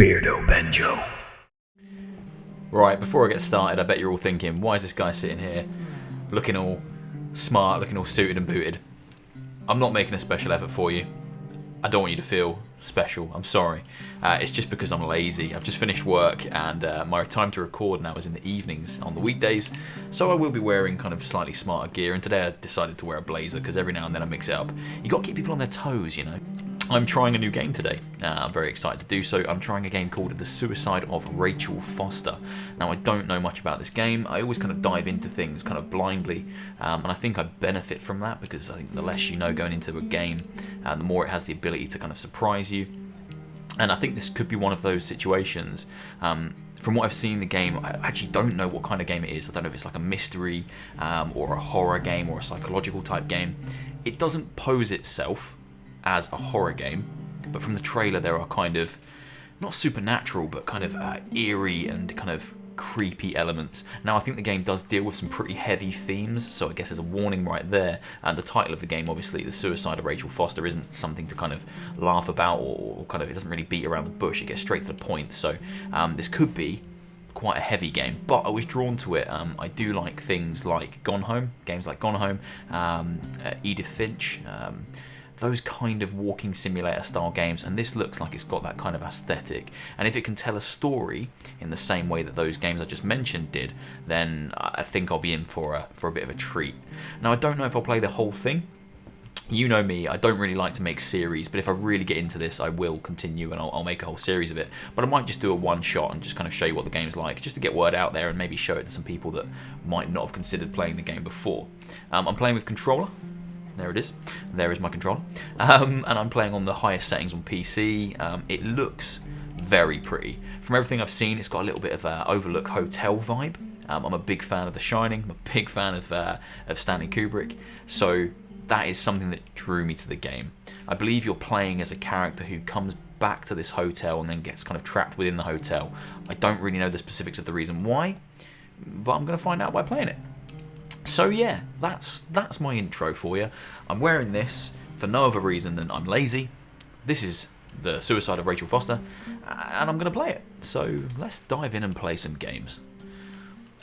Beardo Benjo. Right, before I get started, I bet you're all thinking, why is this guy sitting here looking all smart, looking all suited and booted? I'm not making a special effort for you. I don't want you to feel special. I'm sorry. It's just because I'm lazy. I've just finished work and my time to record now is in the evenings on the weekdays. So I will be wearing kind of slightly smarter gear. And today I decided to wear a blazer because every now and then I mix it up. You got to keep people on their toes, you know. I'm trying a new game today. I'm very excited to do so. I'm trying a game called The Suicide of Rachel Foster. Now, I don't know much about this game. I always kind of dive into things kind of blindly, and I think I benefit from that because I think the less you know going into a game, the more it has the ability to kind of surprise you. And I think this could be one of those situations. From what I've seen in the game, I actually don't know what kind of game it is. I don't know if it's like a mystery or a horror game or a psychological type game. It doesn't pose itself as a horror game, but from the trailer there are kind of not supernatural but kind of eerie and kind of creepy elements. Now I think the game does deal with some pretty heavy themes, so I guess there's a warning right there, and the title of the game, obviously The Suicide of Rachel Foster, isn't something to kind of laugh about or kind of, it doesn't really beat around the bush, it gets straight to the point. So this could be quite a heavy game, but I was drawn to it. I do like things like Gone Home, games like Gone Home, Edith Finch, those kind of walking simulator style games, and this looks like it's got that kind of aesthetic. And if it can tell a story in the same way that those games I just mentioned did, then I think I'll be in for a bit of a treat. Now I don't know if I'll play the whole thing. You know me, I don't really like to make series, but if I really get into this, I will continue and I'll make a whole series of it. But I might just do a one shot and just kind of show you what the game's like, just to get word out there and maybe show it to some people that might not have considered playing the game before. I'm playing with controller. There it is. There is my controller. And I'm playing on the highest settings on PC. It looks very pretty. From everything I've seen, it's got a little bit of an Overlook Hotel vibe. I'm a big fan of The Shining. I'm a big fan of Stanley Kubrick. So that is something that drew me to the game. I believe you're playing as a character who comes back to this hotel and then gets kind of trapped within the hotel. I don't really know the specifics of the reason why, but I'm going to find out by playing it. So yeah, that's my intro for you. I'm wearing this for no other reason than I'm lazy. This is The Suicide of Rachel Foster, and I'm going to play it. So let's dive in and play some games.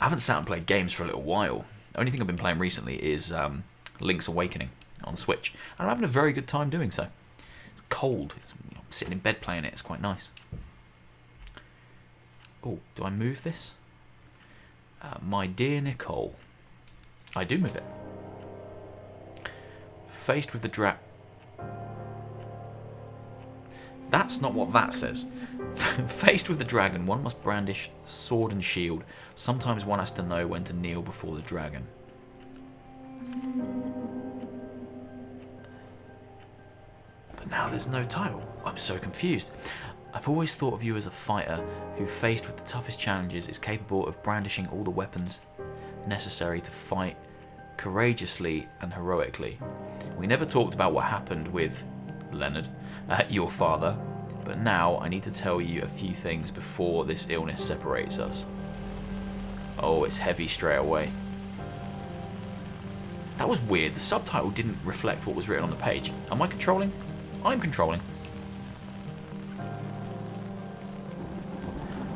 I haven't sat and played games for a little while. The only thing I've been playing recently is Link's Awakening on Switch, and I'm having a very good time doing so. It's cold. I'm sitting in bed playing it. It's quite nice. Oh, do I move this? My dear Nicole. I do move it. Faced with the That's not what that says. Faced with the dragon, one must brandish sword and shield. Sometimes one has to know when to kneel before the dragon. But now there's no title. I'm so confused. I've always thought of you as a fighter who, faced with the toughest challenges, is capable of brandishing all the weapons necessary to fight courageously and heroically. We never talked about what happened with Leonard, your father, but now I need to tell you a few things before this illness separates us. Oh, it's heavy straight away. That was weird. The subtitle didn't reflect what was written on the page. Am I controlling? I'm controlling.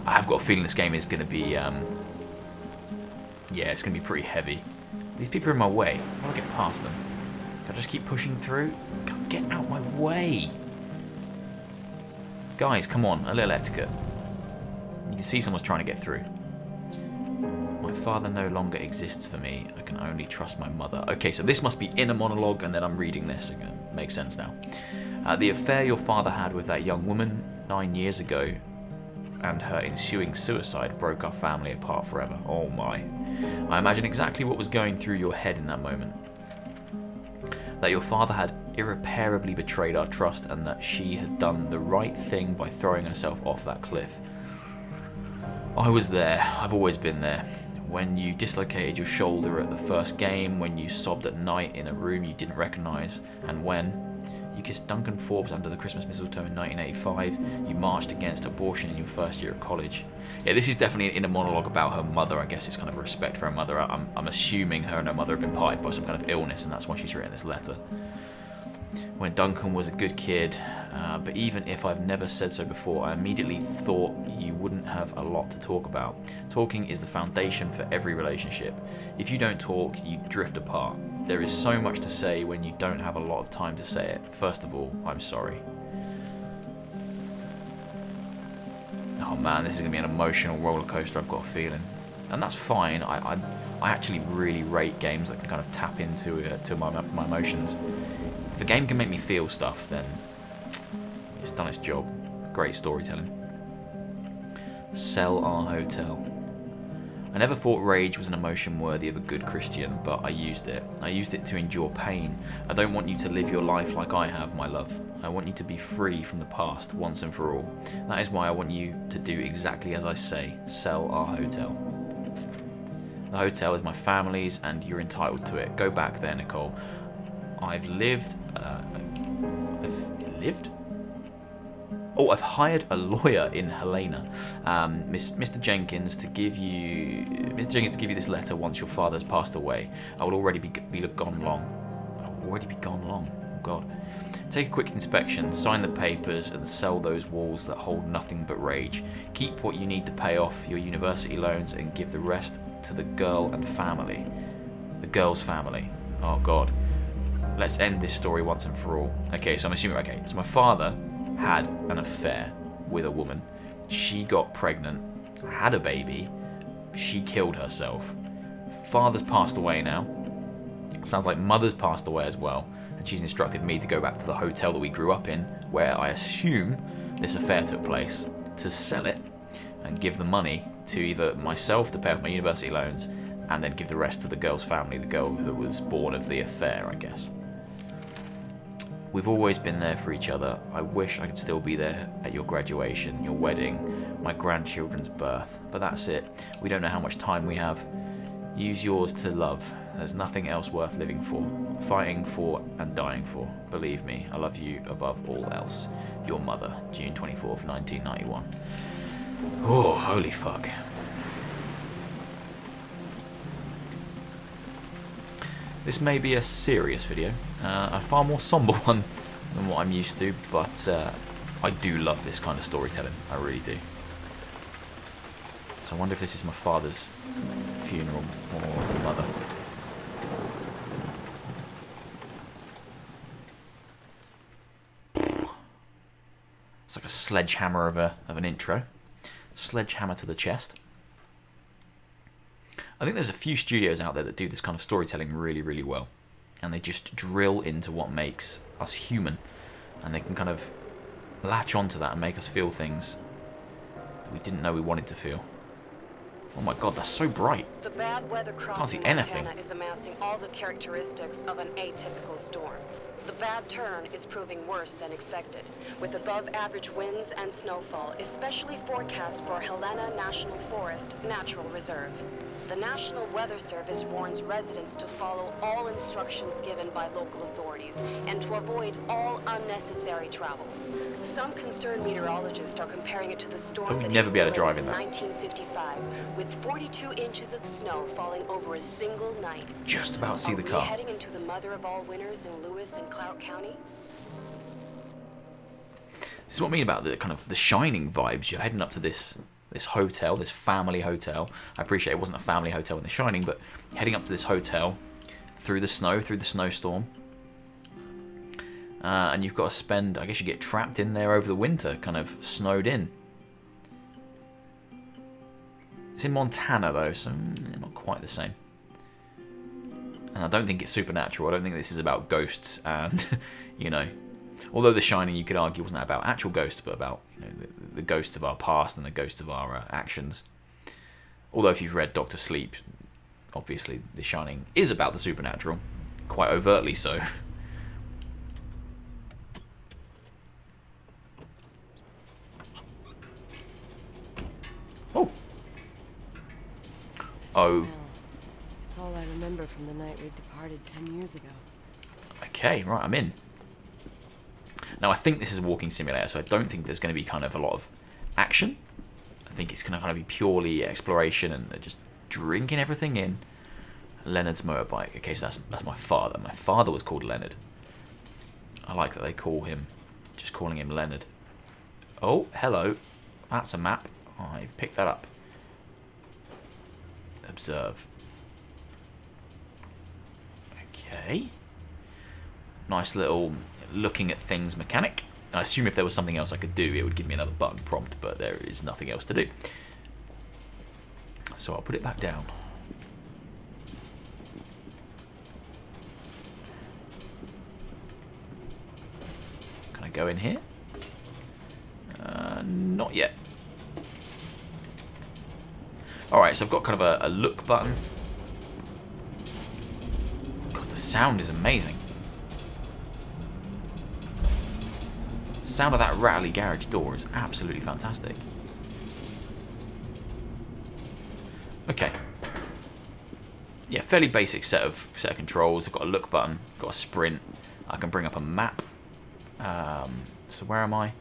I have got a feeling this game is going to be yeah, it's going to be pretty heavy. These people are in my way. How do I get past them? Do I just keep pushing through? Get out my way! Guys, come on. A little etiquette. You can see someone's trying to get through. My father no longer exists for me. I can only trust my mother. Okay, so this must be inner monologue, and then I'm reading this. It makes sense now. The affair your father had with that young woman 9 years ago and her ensuing suicide broke our family apart forever. Oh my. I imagine exactly what was going through your head in that moment. That your father had irreparably betrayed our trust and that she had done the right thing by throwing herself off that cliff. I was there. I've always been there. When you dislocated your shoulder at the first game, when you sobbed at night in a room you didn't recognise, and when you kissed Duncan Forbes under the Christmas mistletoe in 1985. You marched against abortion in your first year of college. Yeah, this is definitely an inner monologue about her mother. I guess it's kind of a respect for her mother. I'm assuming her and her mother have been parted by some kind of illness, and that's why she's written this letter. when Duncan was a good kid, but even if I've never said so before, I immediately thought you wouldn't have a lot to talk about. Talking is the foundation for every relationship. If you don't talk, you drift apart. There is so much to say when you don't have a lot of time to say it. First of all, I'm sorry. Oh man, this is going to be an emotional roller coaster, I've got a feeling. And that's fine. I actually really rate games that can kind of tap into to my emotions. If a game can make me feel stuff, then it's done its job. Great storytelling. Sell our hotel. I never thought rage was an emotion worthy of a good Christian, but I used it. I used it to endure pain. I don't want you to live your life like I have, my love. I want you to be free from the past once and for all. That is why I want you to do exactly as I say. Sell our hotel. The hotel is my family's and you're entitled to it. Go back there, Nicole. I've hired a lawyer in Helena, Mr. Jenkins, to give you this letter once your father has passed away. I will already be gone long. Oh God. Take a quick inspection, sign the papers, and sell those walls that hold nothing but rage. Keep what you need to pay off your university loans and give the rest to the girl and family. The girl's family. Oh God. Let's end this story once and for all. Okay, so I'm assuming, so my father had an affair with a woman. She got pregnant, had a baby, she killed herself. Father's passed away now. Sounds like mother's passed away as well. And she's instructed me to go back to the hotel that we grew up in, where I assume this affair took place, to sell it and give the money to either myself to pay off my university loans and then give the rest to the girl's family, the girl that was born of the affair, I guess. We've always been there for each other. I wish I could still be there at your graduation, your wedding, my grandchildren's birth. But that's it. We don't know how much time we have. Use yours to love. There's nothing else worth living for, fighting for and dying for. Believe me, I love you above all else. Your mother, June 24th, 1991. Oh, holy fuck. This may be a serious video, a far more somber one than what I'm used to, but I do love this kind of storytelling, I really do. So I wonder if this is my father's funeral or mother. It's like a sledgehammer of an intro. Sledgehammer to the chest. I think there's a few studios out there that do this kind of storytelling really, really well. And they just drill into what makes us human. And they can kind of latch onto that and make us feel things that we didn't know we wanted to feel. Oh my god, that's so bright. The bad weather crossing Montana is amassing all the characteristics of an atypical storm. The bad turn is proving worse than expected, with above-average winds and snowfall, especially forecast for Helena National Forest Natural Reserve. The National Weather Service warns residents to follow all instructions given by local authorities and to avoid all unnecessary travel. Some concerned meteorologists are comparing it to the storm that hit Lewis in 1955, with 42 inches of snow falling over a single night. Just about see the car. Are we heading into the mother of all winters in Lewis and Clark County? This is what I mean about the kind of the Shining vibes. You're heading up to this hotel, this family hotel. I appreciate it wasn't a family hotel in The Shining, but heading up to this hotel through the snowstorm. And you've got to spend, I guess you get trapped in there over the winter, kind of snowed in. It's in Montana though, so not quite the same. And I don't think it's supernatural. I don't think this is about ghosts and, you know, although The Shining, you could argue, wasn't about actual ghosts, but about, you know, the ghosts of our past and the ghosts of our actions. Although if you've read Doctor Sleep, obviously The Shining is about the supernatural, quite overtly so. Oh. Oh. It's all I remember from the night we departed 10 years ago. Okay, right, I'm in. Now, I think this is a walking simulator, so I don't think there's going to be kind of a lot of action. I think it's going to kind of be purely exploration and just drinking everything in. Leonard's motorbike. Okay, so that's my father. My father was called Leonard. I like that they call him, just calling him Leonard. Oh, hello. That's a map. I've picked that up. Observe. Okay. Nice little looking at things mechanic. I assume if there was something else I could do, it would give me another button prompt, but there is nothing else to do. So I'll put it back down. Can I go in here? Not yet. Alright, so I've got kind of a look button. God, the sound is amazing. The sound of that rattly garage door is absolutely fantastic. Okay. Yeah, fairly basic set of controls. I've got a look button, got a sprint. I can bring up a map. So where am I?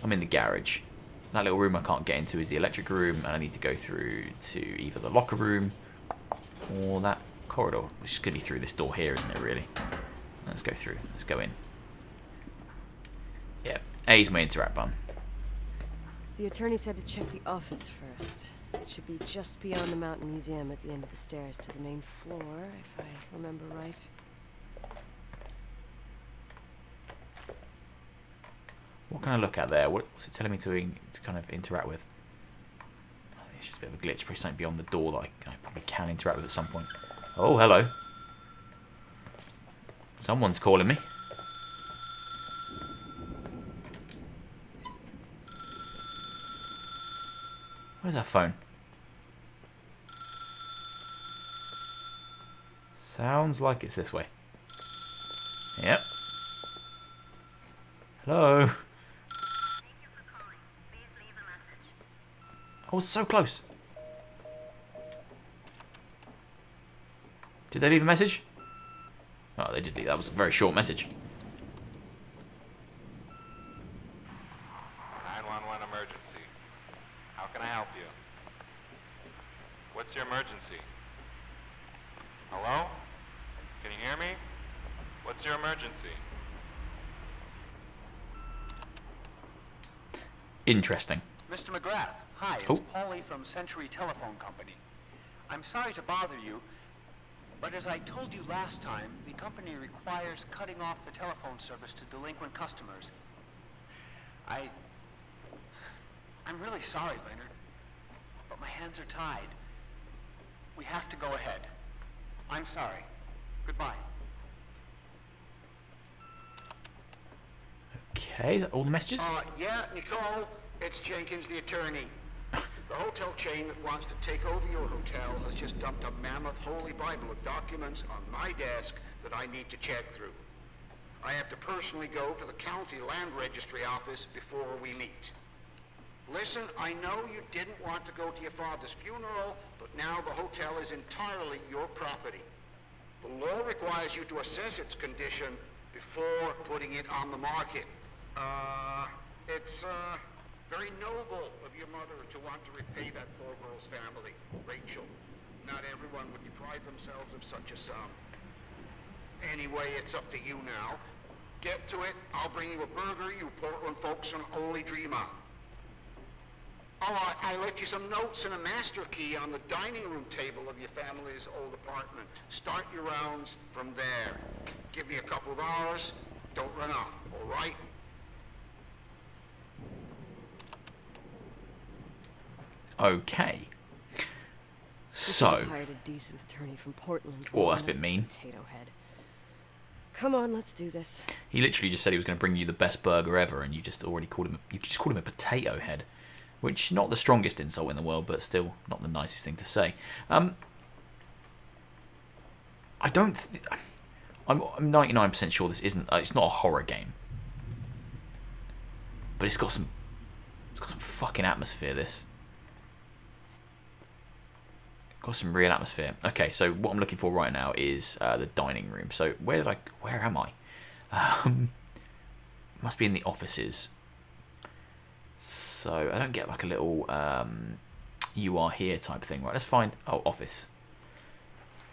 I'm in the garage. That little room I can't get into is the electric room, and I need to go through to either the locker room or that corridor, which is going to be through this door here, isn't it, really? Let's go through. Let's go in. Yeah, A is my interact button. The attorney said to check the office first. It should be just beyond the Mountain Museum at the end of the stairs to the main floor, if I remember right. What can I look at there? What's it telling me to kind of interact with? Oh, it's just a bit of a glitch. Probably something beyond the door that I probably can interact with at some point. Oh, hello. Someone's calling me. Where's that phone? Sounds like it's this way. Yep. Hello. I was so close. Did they leave a message? Oh, they did leave. That was a very short message. 911 emergency. How can I help you? What's your emergency? Hello? Can you hear me? What's your emergency? Interesting. Mr. McGrath, hi, it's Paulie from Century Telephone Company. I'm sorry to bother you, but as I told you last time, the company requires cutting off the telephone service to delinquent customers. I'm really sorry, Leonard, but my hands are tied. We have to go ahead. I'm sorry. Goodbye. Okay, is that all the messages? Yeah, Nicole, it's Jenkins, the attorney. The hotel chain that wants to take over your hotel has just dumped a mammoth holy Bible of documents on my desk that I need to check through. I have to personally go to the county land registry office before we meet. Listen, I know you didn't want to go to your father's funeral, but now the hotel is entirely your property. The law requires you to assess its condition before putting it on the market. It's very noble of your mother to want to repay that poor girl's family, Rachel. Not everyone would deprive themselves of such a sum. Anyway, it's up to you now. Get to it. I'll bring you a burger you Portland folks can only dream of. Oh, I left you some notes and a master key on the dining room table of your family's old apartment. Start your rounds from there. Give me a couple of hours. Don't run off, all right? Okay. We So. should have hired a decent attorney from Portland. Oh, that's a bit mean. Potato head. Come on, let's do this. He literally just said he was going to bring you the best burger ever, and you just already called him. You just called him a potato head, which not the strongest insult in the world, but still not the nicest thing to say. I don't. I'm 99% sure this isn't. It's not a horror game, but it's got some. It's got some fucking atmosphere. This. Got some real atmosphere. Okay, so what I'm looking for right now is the dining room. So where am I? Must be in the offices. So I don't get like a little you are here type thing. Right, let's find office.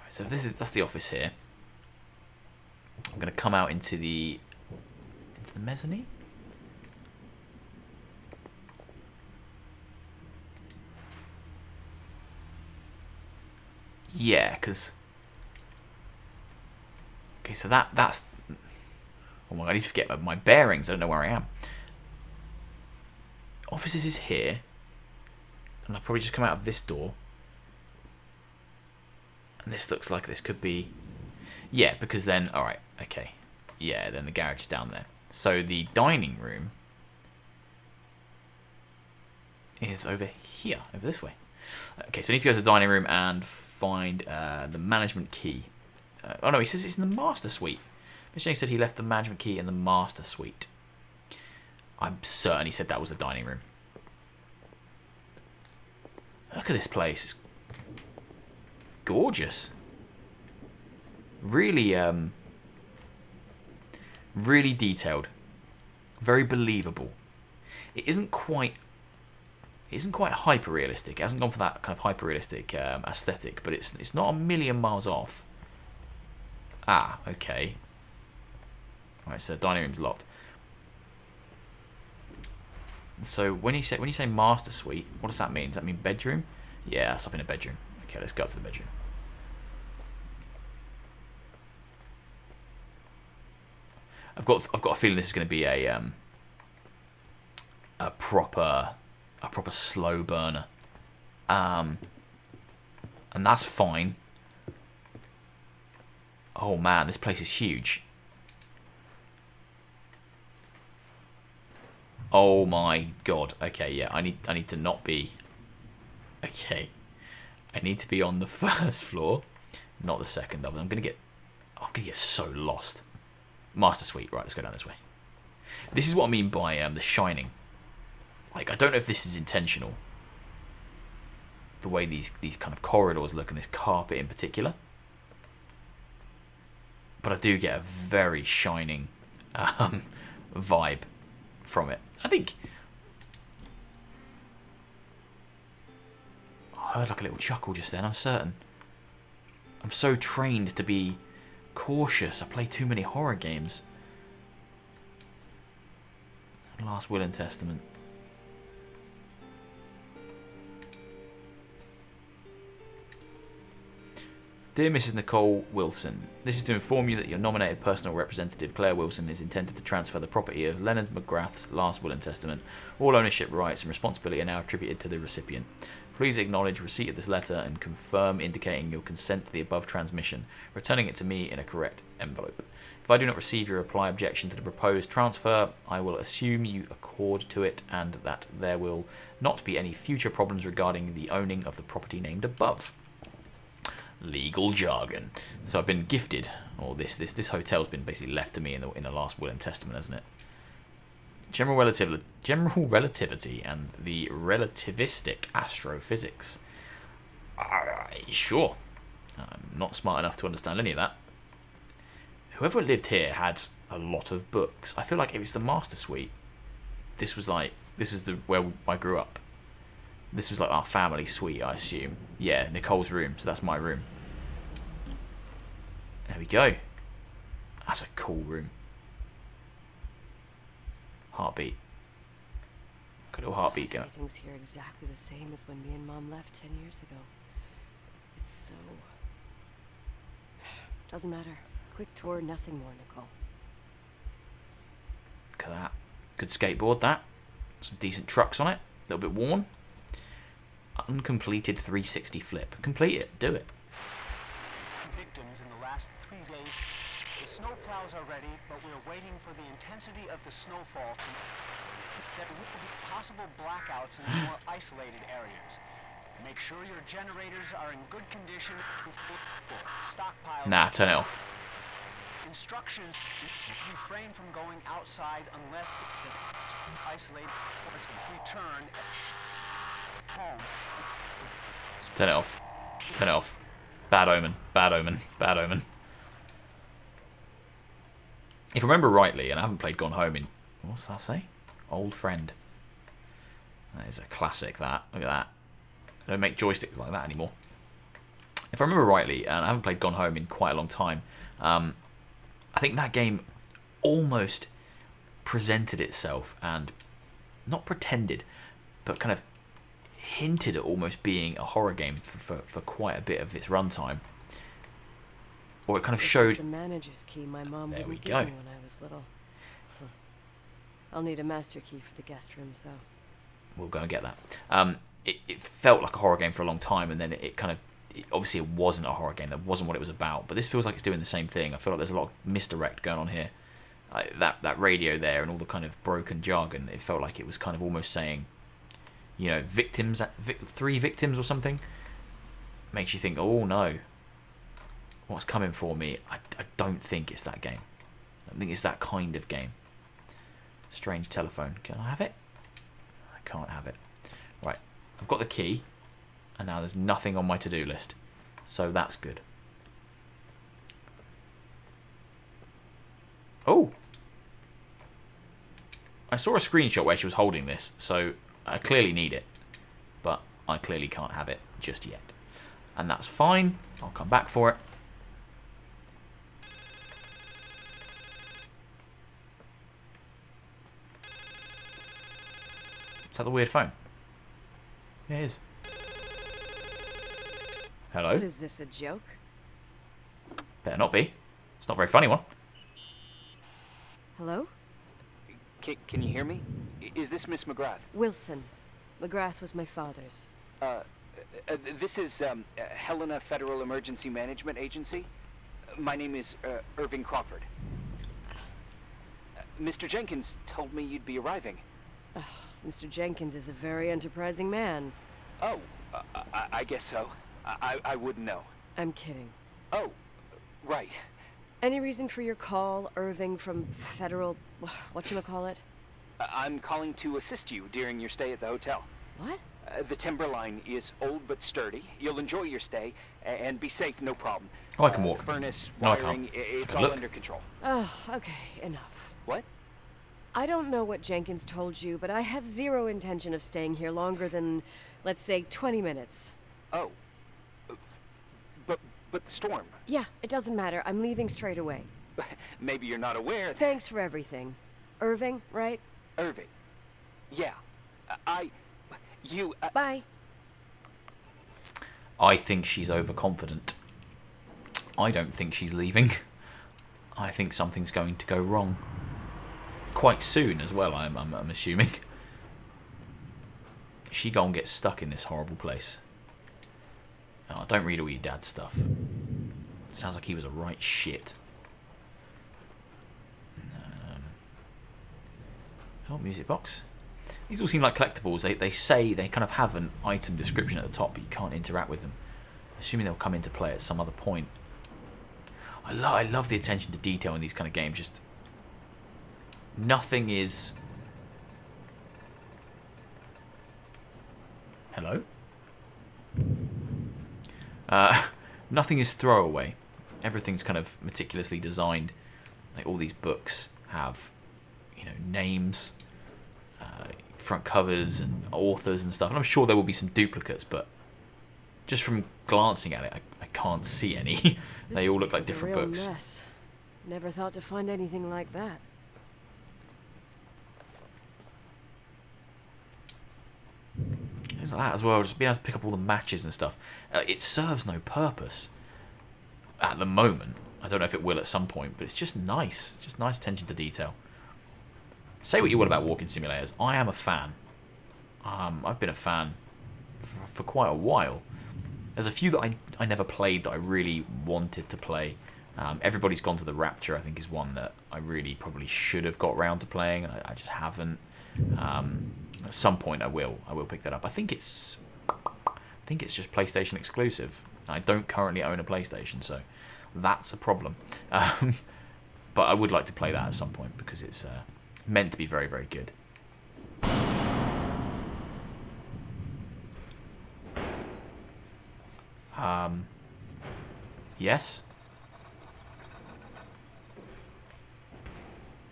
Right, so that's the office here. I'm gonna come out into the to the mezzanine? Yeah, because... Okay, so that's... Oh my god, I need to get my bearings. I don't know where I am. Offices is here. And I'll probably just come out of this door. And this looks like this could be... Yeah, because then... Alright, okay. Yeah, then the garage is down there. So the dining room is over here, over this way. Okay, so I need to go to the dining room and find the management key. Oh no, he says it's in the master suite. Mr. Jennings said he left the management key in the master suite. I'm certain he said that was the dining room. Look at this place. It's gorgeous. Really, really detailed. Very believable. It isn't quite hyper realistic. It hasn't gone for that kind of hyper realistic aesthetic, but it's not a million miles off. Ah, okay. Right, so the dining room's locked. So when you say master suite, what does that mean? Does that mean bedroom? Yeah, that's up in a bedroom. Okay, let's go up to the bedroom. I've got a feeling this is going to be a proper slow burner, and that's fine. Oh man, this place is huge. Oh my god. Okay, yeah, I need to not be. Okay, I need to be on the first floor, not the second. I'm gonna get so lost. Master suite. Right, let's go down this way. This is what I mean by The Shining. Like, I don't know if this is intentional. The way these kind of corridors look and this carpet in particular. But I do get a very Shining vibe from it. I think I heard like a little chuckle just then, I'm certain. I'm so trained to be cautious. I play too many horror games. Last Will and Testament. Dear Mrs. Nicole Wilson, this is to inform you that your nominated personal representative, Claire Wilson, is intended to transfer the property of Leonard McGrath's last will and testament. All ownership rights and responsibility are now attributed to the recipient. Please acknowledge receipt of this letter and confirm indicating your consent to the above transmission, returning it to me in a correct envelope. If I do not receive your reply objection to the proposed transfer, I will assume you accord to it and that there will not be any future problems regarding the owning of the property named above. Legal jargon. So I've been gifted, or this hotel's been basically left to me in the last will and testament, hasn't it? General relativity and the relativistic astrophysics. Sure. I'm not smart enough to understand any of that. Whoever lived here had a lot of books. I feel like if it's the master suite, this is where I grew up. This was like our family suite, I assume. Yeah, Nicole's room, so that's my room. There we go. That's a cool room. Heartbeat. Got a little heartbeat going. Everything's here exactly the same as when me and Mom left 10 years ago. It's so... Doesn't matter. Quick tour, nothing more, Nicole. Look at that. Good skateboard, that. Some decent trucks on it. A little bit worn. Uncompleted 360 flip. Complete it. Do it. Victims in the last 3 days. The snow plows are ready, but we're waiting for the intensity of the snowfall to... There will be possible blackouts in the more isolated areas. Make sure your generators are in good condition. Stockpile. Nah, turn it off. Instructions: refrain from going outside unless isolated return home. Turn it off. Turn it off. Bad omen. Bad omen. Bad omen. If I remember rightly, and I haven't played Gone Home in... What's that say? Old Friend. That is a classic, that. Look at that. They don't make joysticks like that anymore. If I remember rightly, and I haven't played Gone Home in quite a long time, I think that game almost presented itself and not pretended, but kind of hinted at almost being a horror game for quite a bit of its runtime. Or it kind of This showed... is the manager's key my mom There we wouldn't go. give me when I was little. I'll need a master key for the guest rooms, though. We'll go and get that. It felt like a horror game for a long time, and then it kind of... obviously, it wasn't a horror game. That wasn't what it was about. But this feels like it's doing the same thing. I feel like there's a lot of misdirect going on here. That radio there and all the kind of broken jargon, it felt like it was kind of almost saying, you know, victims, 3 victims or something. Makes you think, oh no, what's coming for me? I don't think it's that game. I think it's that kind of game. Strange telephone. Can I have it? I can't have it. Right, I've got the key, and now there's nothing on my to-do list, so that's good. Oh, I saw a screenshot where she was holding this, so I clearly need it, but I clearly can't have it just yet, and that's fine. I'll come back for it. Is that the weird phone? Yeah, it is. Hello? What is this, a joke? Better not be. It's not a very funny one. Hello? Can you hear me? Is this Miss McGrath? Wilson. McGrath was my father's. This is Helena Federal Emergency Management Agency. My name is Irving Crawford. Mr. Jenkins told me you'd be arriving. Mr. Jenkins is a very enterprising man. Oh, I guess so. I wouldn't know. I'm kidding. Oh, right. Any reason for your call, Irving from Federal... whatchamacallit? I'm calling to assist you during your stay at the hotel. What? The timberline is old but sturdy. You'll enjoy your stay and be safe, no problem. Oh, I can walk. Furnace, No, I wiring, can't. it's I can all look. under control. Oh, okay, enough. What? I don't know what Jenkins told you, but I have zero intention of staying here longer than, let's say, 20 minutes. Oh. But the storm. Yeah, it doesn't matter. I'm leaving straight away. Maybe you're not aware. Thanks for everything. Irving, right? Irving. Yeah. You. Bye. I think she's overconfident. I don't think she's leaving. I think something's going to go wrong. Quite soon as well, I'm assuming. She gonna get stuck in this horrible place. Oh, don't read all your dad's stuff. Sounds like he was a right shit. Oh, music box. These all seem like collectibles. They say they kind of have an item description at the top, but you can't interact with them. Assuming they'll come into play at some other point. I love the attention to detail in these kind of games. Just nothing is... Hello? Nothing is throwaway. Everything's kind of meticulously designed. Like all these books have, you know, names, front covers, and authors and stuff. And I'm sure there will be some duplicates, but just from glancing at it, I can't see any. They all look like different books. This place is a real mess. Never thought to find anything like that. Things like that as well, just being able to pick up all the matches and stuff. It serves no purpose at the moment. I don't know if it will at some point, but it's just nice. Just nice attention to detail. Say what you will about walking simulators. I am a fan. I've been a fan for quite a while. There's a few that I never played that I really wanted to play. Everybody's Gone to the Rapture, I think, is one that I really probably should have got round to playing. I just haven't. At some point I will pick that up. I think it's just PlayStation exclusive. I don't currently own a PlayStation, so that's a problem. But I would like to play that at some point because it's meant to be very, very good. Yes?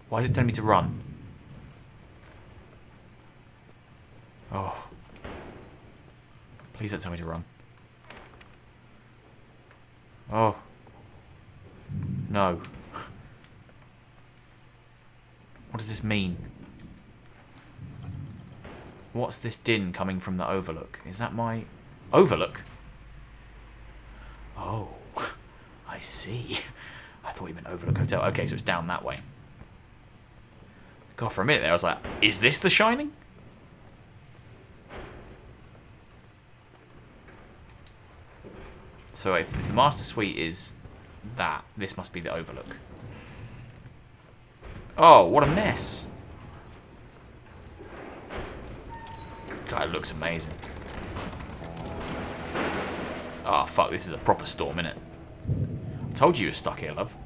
Why is it telling me to run? Oh. Please don't tell me to run. Oh. No. What does this mean? What's this din coming from the overlook? Is that my overlook? Oh, I see. I thought you meant overlook hotel. Okay, so it's down that way. God, for a minute there I was like, is this The Shining? So if the master suite is that, this must be the overlook. Oh, what a mess. God, it looks amazing. Oh, fuck, this is a proper storm, innit? I told you were stuck here, love.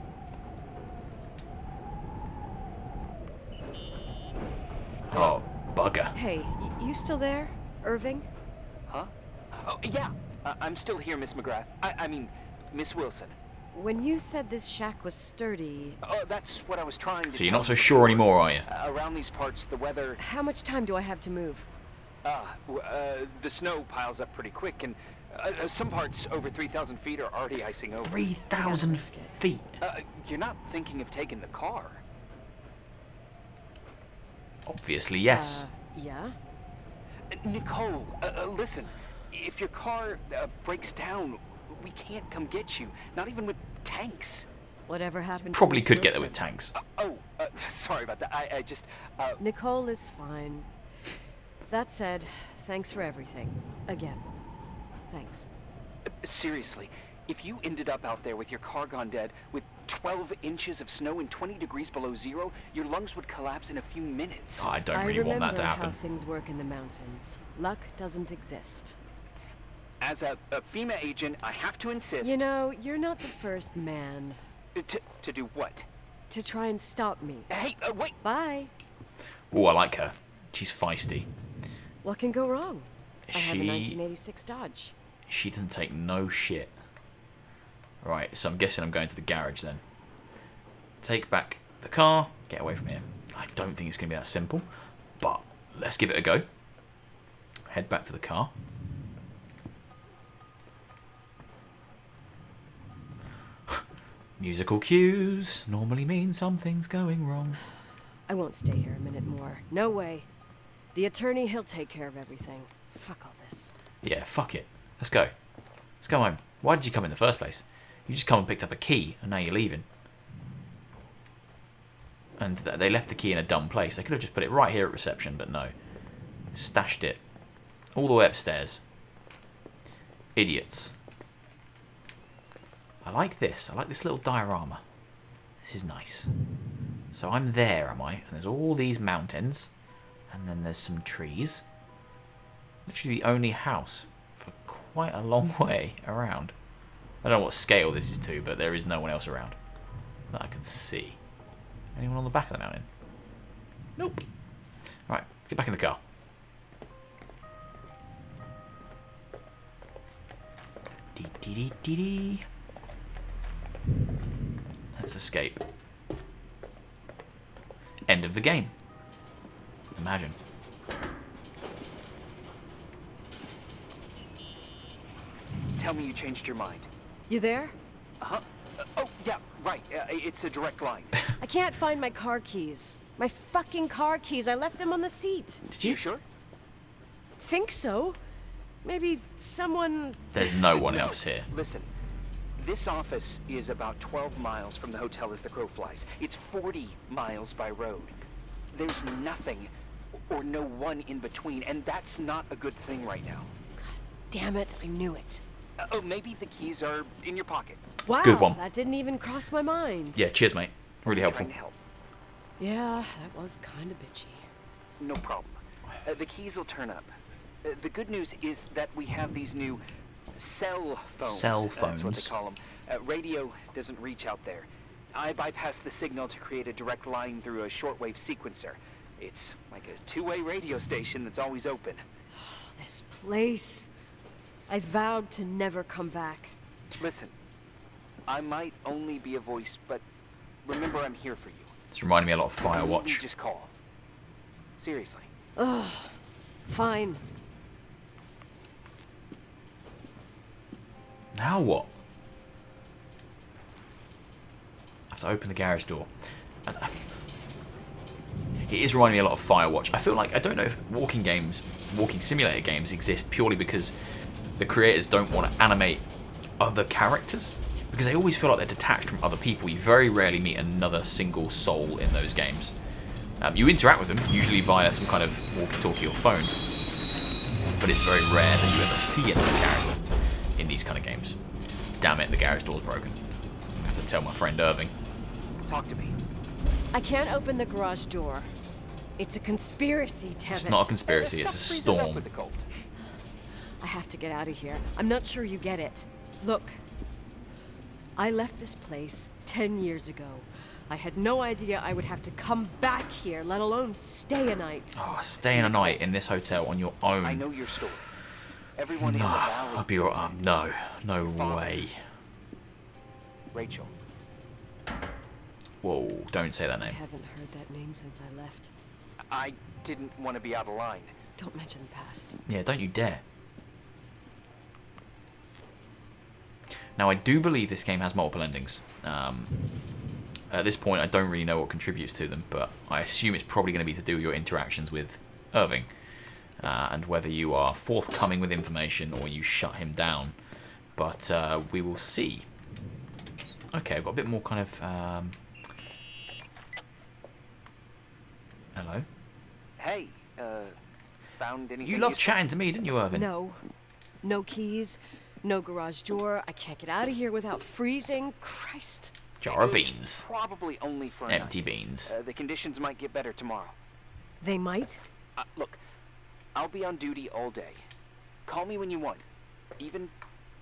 Oh, bugger. Hey, you still there, Irving? Huh? Oh, yeah. I'm still here, Miss McGrath. I mean, Miss Wilson. When you said this shack was sturdy... Oh, that's what I was trying to So you're not so sure anymore, are you? Around these parts, the weather... How much time do I have to move? The snow piles up pretty quick, and some parts over 3,000 feet are already icing over. 3,000 feet? You're not thinking of taking the car? Obviously, yes. Yeah? Nicole, listen. If your car breaks down, we can't come get you. Not even with tanks. Whatever happened to Probably Miss could get there Wilson? with tanks. Sorry about that. I just... Nicole is fine. That said, thanks for everything. Again. Thanks. Seriously, if you ended up out there with your car gone dead, with 12 inches of snow and 20 degrees below zero, your lungs would collapse in a few minutes. Oh, I don't really want that to I happen. remember how things work in the mountains. Luck doesn't exist. As a FEMA agent, I have to insist... You know, you're not the first man To do what? to try and stop me. Hey, wait! Bye. Oh, I like her. She's feisty. What can go wrong? I have a She 1986 Dodge. doesn't take no shit. Right, so I'm guessing I'm going to the garage then. Take back the car, get away from here. I don't think it's going to be that simple, but let's give it a go. Head back to the car. Musical cues normally mean something's going wrong. I won't stay here a minute more. No way. The attorney, he'll take care of everything. Fuck all this. Yeah, fuck it. Let's go. Let's go home. Why did you come in the first place? You just come and picked up a key, and now you're leaving. And they left the key in a dumb place. They could have just put it right here at reception, but no. Stashed it all the way upstairs. Idiots. I like this. I like this little diorama. This is nice. So I'm there, am I? And there's all these mountains. And then there's some trees. Literally the only house for quite a long way around. I don't know what scale this is to, but there is no one else around that I can see. Anyone on the back of the mountain? Nope. Right, let's get back in the car. Dee dee dee dee dee. Let's escape. End of the game. Imagine. Tell me you changed your mind. You there? Uh-huh. Oh, yeah, right. It's a direct line. I can't find my car keys. My fucking car keys. I left them on the seat. Did you? Sure? Think so? Maybe someone... There's no one else here. Listen, this office is about 12 miles from the hotel as the crow flies. It's 40 miles by road. There's nothing or no one in between, and that's not a good thing right now. Damn it, I knew it. Oh, maybe the keys are in your pocket. Wow, Good one. that didn't even cross my mind. Yeah, cheers, mate. Really helpful. Trying to help. Yeah, that was kind of bitchy. No problem. The keys will turn up. The good news is that we have these new cell phones. Cell That's what phones. they call them. Radio doesn't reach out there. I bypass the signal to create a direct line through a shortwave sequencer. It's like a two-way radio station that's always open. This place. I vowed to never come back. Listen, I might only be a voice, but remember I'm here for you. It's reminding me a lot of If you need me, Firewatch. just call. Seriously. Ugh. Fine. Now what? I have to open the garage door. It is reminding me a lot of Firewatch. I feel like, I don't know if walking simulator games exist purely because the creators don't want to animate other characters, because they always feel like they're detached from other people. You very rarely meet another single soul in those games. You interact with them, usually via some kind of walkie-talkie or phone, but it's very rare that you ever see another character in these kind of games. Damn it, the garage door's broken. I have to tell my friend Irving. Talk to me. I can't open the garage door. It's a conspiracy, damn it. It's not a conspiracy, it's a storm. I have to get out of here. I'm not sure you get it. Look, I left this place 10 years ago. I had no idea I would have to come back here, let alone stay a night. Oh, staying a night in this hotel on your own. I know your story. Everyone in the No, valley. I'll be right. No way. Rachel. Whoa, don't say that I name. haven't heard that name since I left. I didn't want to be out of line. Don't mention the past. Yeah, don't you dare. Now, I do believe this game has multiple endings. At this point, I don't really know what contributes to them, but I assume it's probably going to be to do with your interactions with Irving, and whether you are forthcoming with information or you shut him down. But we will see. Okay, I've got a bit more kind of... Hello? Hey, found anything? You loved chatting to me, didn't you, Irving? No. No keys. No garage door. I can't get out of here without freezing. Christ. Jar of It's beans. Probably only for a Empty night. beans. The conditions might get better tomorrow. They might? Look, I'll be on duty all day. Call me when you want. Even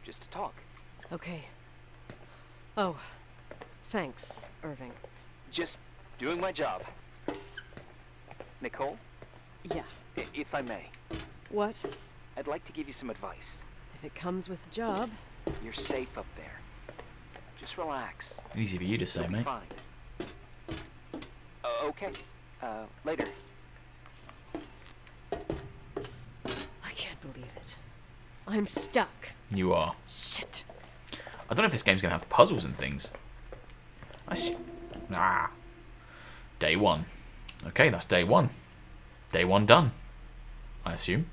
just to talk. Okay. Oh, thanks, Irving. Just doing my job. Nicole, Yeah. if I may, What? I'd like to give you some advice. If it comes with the job. You're safe up there. Just relax. Easy for you to say, You'll be mate. fine. Okay. Later. I can't believe it. I'm stuck. You are. Shit. I don't know if this game's going to have puzzles and things. I see. Day one. Okay, that's day one. Day one done, I assume.